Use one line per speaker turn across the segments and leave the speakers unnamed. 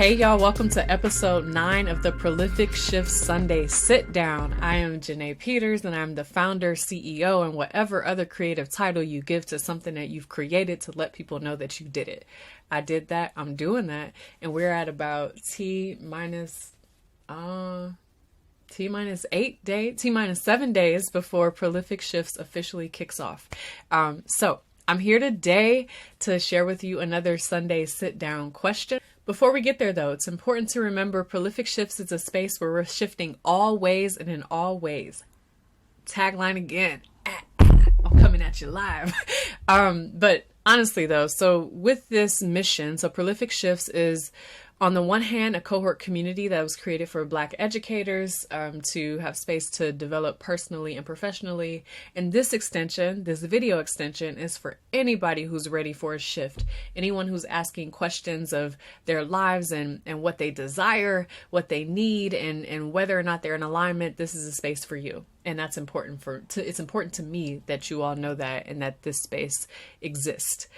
Hey y'all, welcome to episode 9 of the Prolific Shift Sunday Sit Down. I am Janae Peters and I'm the founder, CEO, and whatever other creative title you give to something that you've created to let people know that you did it. I did that, I'm doing that, and we're at about T minus 7 days before Prolific Shifts officially kicks off. So I'm here today to share with you another Sunday sit down question. Before we get there though, it's important to remember Prolific Shifts is a space where we're shifting all ways and in all ways. Tagline again. I'm coming at you live. But honestly though, so with this mission, so Prolific Shifts is on the one hand, a cohort community that was created for Black educators to have space to develop personally and professionally. And this extension, this video extension, is for anybody who's ready for a shift. Anyone who's asking questions of their lives and what they desire, what they need, and whether or not they're in alignment, this is a space for you. And that's important it's important to me that you all know that and that this space exists.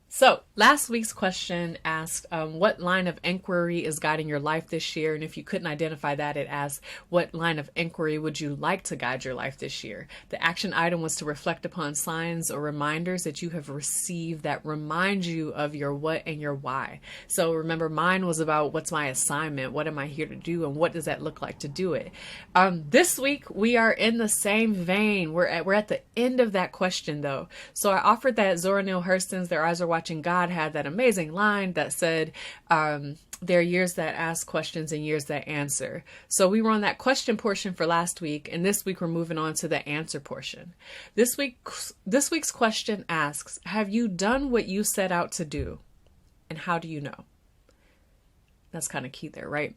So last week's question asked, what line of inquiry is guiding your life this year? And if you couldn't identify that, it asked, what line of inquiry would you like to guide your life this year? The action item was to reflect upon signs or reminders that you have received that remind you of your what and your why. So remember, mine was about what's my assignment? What am I here to do? And what does that look like to do it? This week, we are in the same vein. We're at the end of that question though. So I offered that Zora Neale Hurston's Their Eyes Are Watching God had that amazing line that said, there are years that ask questions and years that answer. So we were on that question portion for last week, and this week we're moving on to the answer portion. This week's question asks, have you done what you set out to do? And how do you know? That's kind of key there, right?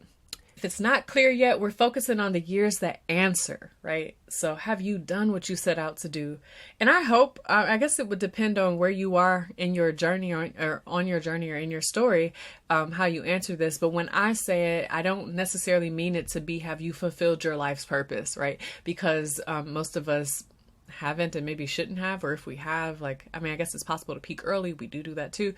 If it's not clear yet, we're focusing on the years that answer, right? So have you done what you set out to do? And I hope, I guess it would depend on where you are in your journey or on your journey or in your story, how you answer this. But when I say it, I don't necessarily mean it to be, have you fulfilled your life's purpose, right? Because most of us haven't and maybe shouldn't have, or if we have, I guess it's possible to peak early. We do that too.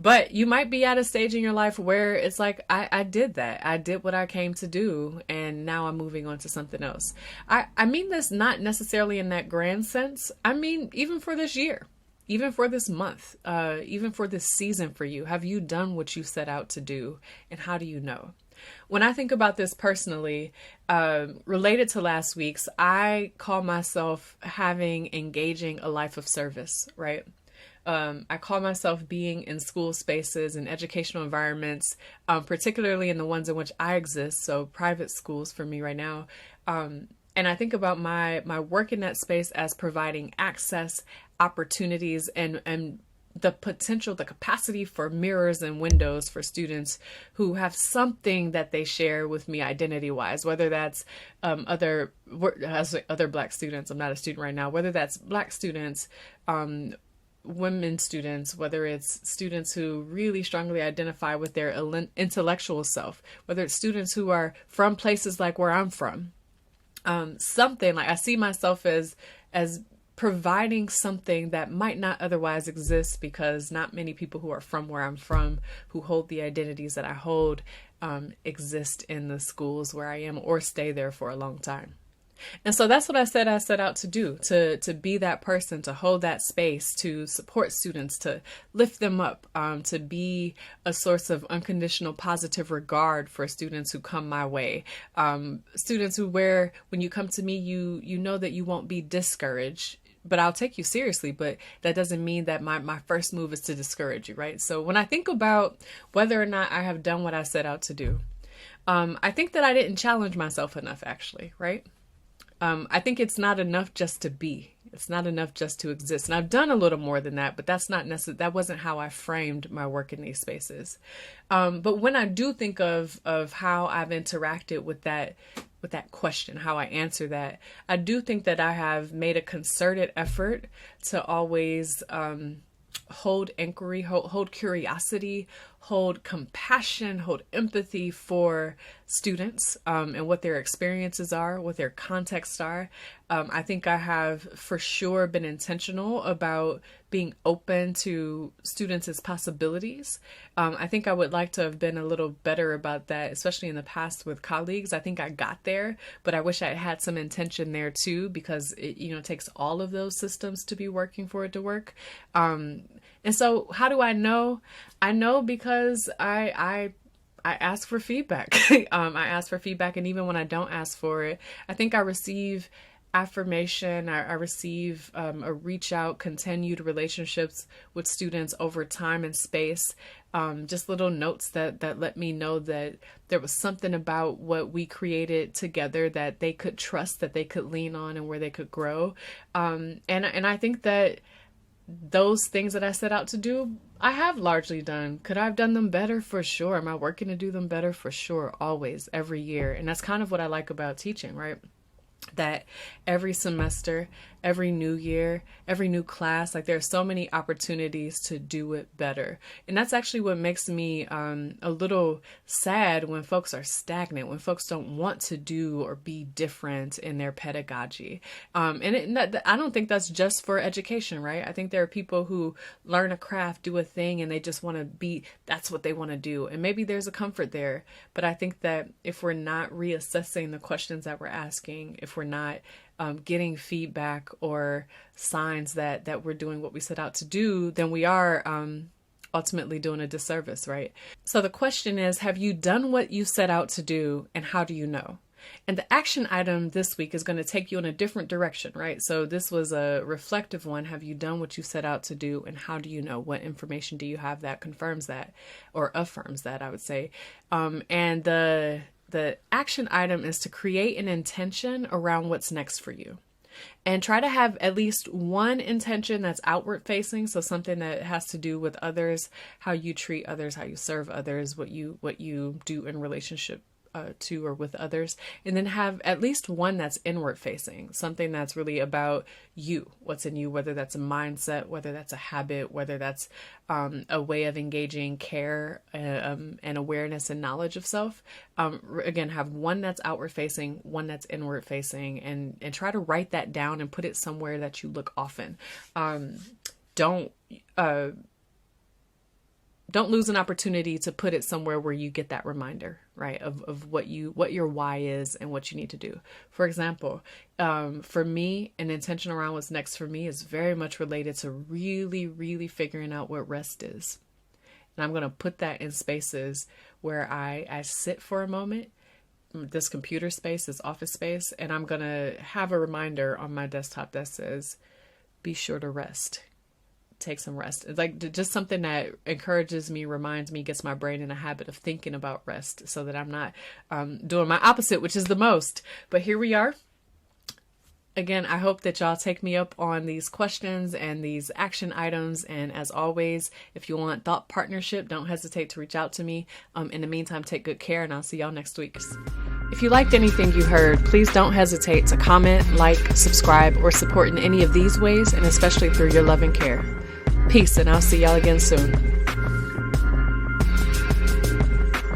But you might be at a stage in your life where it's like, I did that. I did what I came to do, and now I'm moving on to something else. I mean this not necessarily in that grand sense. I mean, even for this year, even for this month, even for this season for you, have you done what you set out to do? And how do you know? When I think about this personally, related to last week's, I call myself engaging a life of service, right? I call myself being in school spaces and educational environments, particularly in the ones in which I exist, so private schools for me right now. And I think about my work in that space as providing access, opportunities, and the potential, the capacity for mirrors and windows for students who have something that they share with me identity-wise, whether that's other Black students. I'm not a student right now. Whether that's Black students, women students, whether it's students who really strongly identify with their intellectual self, whether it's students who are from places like where I'm from, something like I see myself as providing something that might not otherwise exist because not many people who are from where I'm from, who hold the identities that I hold, exist in the schools where I am or stay there for a long time. And so that's what I set out to do, to be that person, to hold that space, to support students, to lift them up, to be a source of unconditional positive regard for students who come my way. Students when you come to me, you know that you won't be discouraged, but I'll take you seriously. But that doesn't mean that my first move is to discourage you, right? So when I think about whether or not I have done what I set out to do, I think that I didn't challenge myself enough, actually, right? I think it's not enough just to be. It's not enough just to exist. And I've done a little more than that, but that wasn't how I framed my work in these spaces. But when I do think of how I've interacted with that question, how I answer that, I do think that I have made a concerted effort to always hold inquiry, hold curiosity, hold compassion, hold empathy for students and what their experiences are, what their contexts are. I think I have for sure been intentional about being open to students' possibilities. I think I would like to have been a little better about that, especially in the past with colleagues. I think I got there, but I wish I had some intention there too, because it takes all of those systems to be working for it to work. And so how do I know? I know because I ask for feedback. I ask for feedback, and even when I don't ask for it, I think I receive affirmation. I receive a reach out, continued relationships with students over time and space. Just little notes that let me know that there was something about what we created together that they could trust, that they could lean on, and where they could grow. And I think that those things that I set out to do, I have largely done. Could I have done them better? For sure. Am I working to do them better? For sure. Always, every year. And that's kind of what I like about teaching, right? That every semester, every new year, every new class, like there are so many opportunities to do it better. And that's actually what makes me a little sad when folks are stagnant, when folks don't want to do or be different in their pedagogy. I don't think that's just for education, right? I think there are people who learn a craft, do a thing, and they just want to be, that's what they want to do. And maybe there's a comfort there. But I think that if we're not reassessing the questions that we're asking, if we're not getting feedback or signs that we're doing what we set out to do, then we are ultimately doing a disservice, right? So the question is, have you done what you set out to do, and how do you know? And the action item this week is going to take you in a different direction, right? So this was a reflective one. Have you done what you set out to do, and how do you know? What information do you have that confirms that, or affirms that, I would say? And the action item is to create an intention around what's next for you, and try to have at least one intention that's outward facing. So something that has to do with others, how you treat others, how you serve others, what you do in relationship to or with others, and then have at least one that's inward facing, something that's really about you, what's in you, whether that's a mindset, whether that's a habit, whether that's a way of engaging care and awareness and knowledge of self. Again, have one that's outward facing, one that's inward facing, and try to write that down and put it somewhere that you look often. Don't lose an opportunity to put it somewhere where you get that reminder, right, of what your why is and what you need to do. For example, for me, an intention around what's next for me is very much related to really, really figuring out what rest is. And I'm going to put that in spaces where I sit for a moment, this computer space, this office space, and I'm going to have a reminder on my desktop that says, be sure to rest. Take some rest. It's like just something that encourages me, reminds me, gets my brain in a habit of thinking about rest, so that I'm not doing my opposite, which is the most. But here we are. Again, I hope that y'all take me up on these questions and these action items. And as always, if you want thought partnership, don't hesitate to reach out to me. In the meantime, take good care, and I'll see y'all next week. If you liked anything you heard, please don't hesitate to comment, like, subscribe, or support in any of these ways, and especially through your love and care. Peace, and I'll see y'all again soon.